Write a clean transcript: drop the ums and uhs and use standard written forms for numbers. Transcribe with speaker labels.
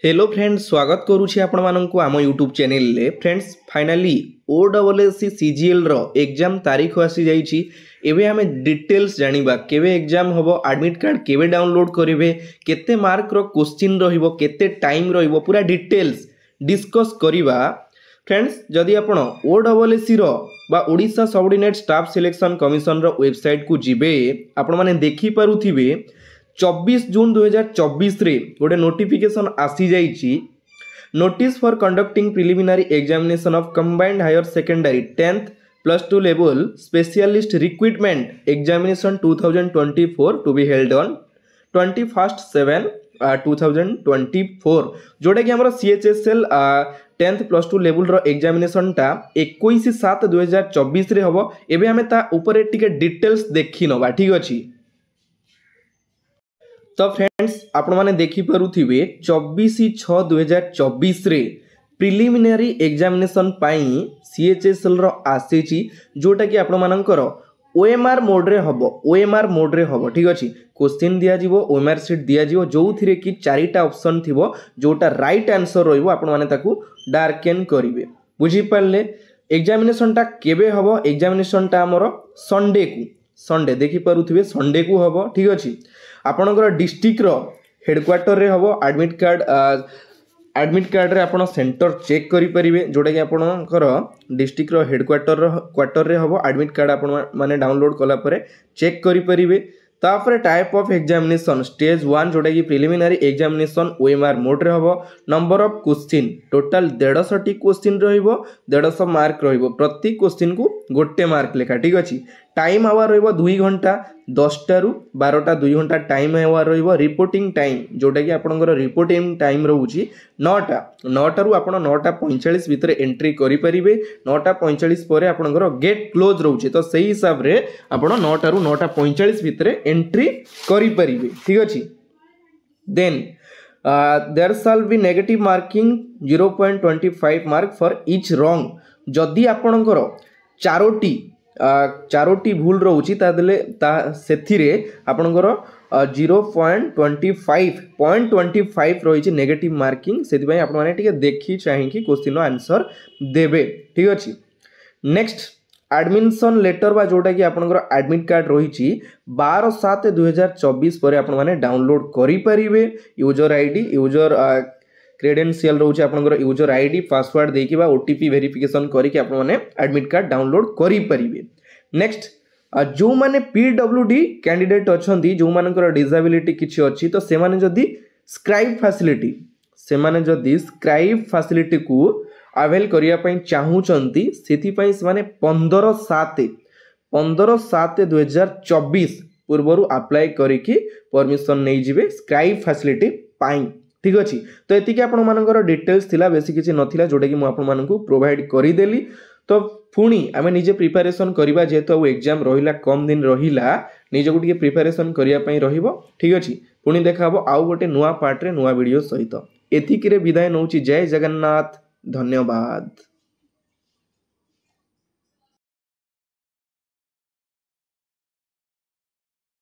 Speaker 1: Hello friends, स्वागत करुछि आपण माननकु आम यूट्यूब चैनल ले। फ्रेंड्स, फाइनली OSSC CGL रो एग्जाम तारीख आसी जाइछि। एबे हमें डिटेल्स जानिबा केबे एग्जाम होबो, एडमिट कार्ड केबे डाउनलोड करिवे, केते मार्क रो क्वेश्चन रहिबो, केते टाइम रहिबो, पूरा डिटेल्स डिस्कस करिबा। फ्रेंड्स, जदि आपण OSSC रो बा Odisha subordinate staff selection commission रो वेबसाइट को जिबे, आपण माने देखि पारुथिबे 24 जून 2024 रे गोटे नोटिफिकेशन आसी जाइछि। Notice for conducting preliminary examination of combined higher secondary 10th +2 level specialist recruitment examination 2024 to be held on 21/7/2024 जोटा कि हमर CHSL 10th +2 लेवल रो एग्जामिनेशन टा 21/7/2024 रे हबो। एबे हमें ता ऊपर टिके डिटेल्स देखि नबा, ठीक अछि। तो फ्रेंड्स, आपण माने देखि पारुथिबे 24/6/2024 रे प्रिलिमिनरी एग्जामिनेशन पाई CHSL रो आसीची, जोटा कि आपण मानकर OMR मोड रे हबो। OMR मोड रे हबो, ठीक अछि। क्वेश्चन दिया जिवो, OMR शीट दिया जिवो, जोथिरे कि चारिटा ऑप्शन थिबो, जोटा राइट आंसर रहिबो। आपण माने ताकू डार्केन करिवे, बुझी पाले। एग्जामिनेशन टा केबे हबो? एग्जामिनेशन टा हमर संडे देखि पारुथिबे, संडे को हबो, ठीक अछि। आपणकर डिस्ट्रिक्ट रो हेडक्वार्टर रे हबो। एडमिट कार्ड रे आपण सेंटर चेक करि परिबे, जोटा कि आपणकर डिस्ट्रिक्ट रो हेडक्वार्टर रे हबो। एडमिट कार्ड आपण माने डाउनलोड कला परे चेक करि परिबे। तापर टाइप ऑफ एग्जामिनेशन स्टेज 1 जोटा कि प्रिलिमिनरी एग्जामिनेशन OMR मोड रे हबो। Number of question total 150 T question रहिबो, 150 मार्क रहिबो। प्रति क्वेश्चन को गोटे मार्क लेखा, ठीक अछि। टाइम आवर रहिबो 2 घंटा, 10टा रु 12टा 2 घंटा टाइम आवर रहिबो। रिपोर्टिंग टाइम जोटा कि आपनकर रिपोर्टिंग टाइम रहउची 9टा रु आपण 9:45 भितर एंट्री करि परिबे। 9:45 परे आपनकर गेट क्लोज रहउची, तो सही हिसाब रे आपण 9टा रु 9:45 भितर एंट्री करि परिबे, ठीक अछि। Then there shall be negative marking 0.25 mark for each wrong. जदि आपनकर चारोटी भूल रहउची तादले सेथिरे आपनकर 0.25 रही नेगेटिव मार्किंग। से आपण माने टिके देखि चाहि कि क्वेश्चन आंसर देबे, ठीक अछि। नेक्स्ट, एडमिशन लेटर बा जोटा कि आपनकर एडमिट कार्ड रही 12/7/2024 पर आपण माने डाउनलोड करि परिबे। यूजर आईडी, यूजर क्रेडेंशियल रहउची आपनकर यूजर आईडी, पासवर्ड देकी बा OTP वेरिफिकेशन करिक आपण माने एडमिट कार्ड डाउनलोड करि परिबे। नेक्स्ट, जो माने PWD कैंडिडेट अछंती, जो मानकर डिसेबिलिटी किछि अछि, तो से माने जदी स्क्राइब फैसिलिटी को अवेल करिया पई चाहूचंती, सेति पई से माने 15/7/2024 पूर्वरु अप्लाई करिकि परमिशन नै जिवे स्क्राइब फैसिलिटी पाई, ठीक अछि। तो एति के आपण मानकर डिटेल्स थिला, बेसी किछि नथिला, जोटा कि मु आपण मानकु प्रोवाइड करि देली। तो पुणी आमे निजे प्रिपरेशन करिबा, जेतो आ एग्जाम रहिला कम दिन रहिला, निजे को टिके प्रिपरेशन करिया पई रहिबो, ठीक अछि। पुणी देखाबो आउ गोटे नुवा पार्ट रे नुवा वीडियो सहित। एतिकिरे विदाय नउची। जय जगन्नाथ, धन्यवाद।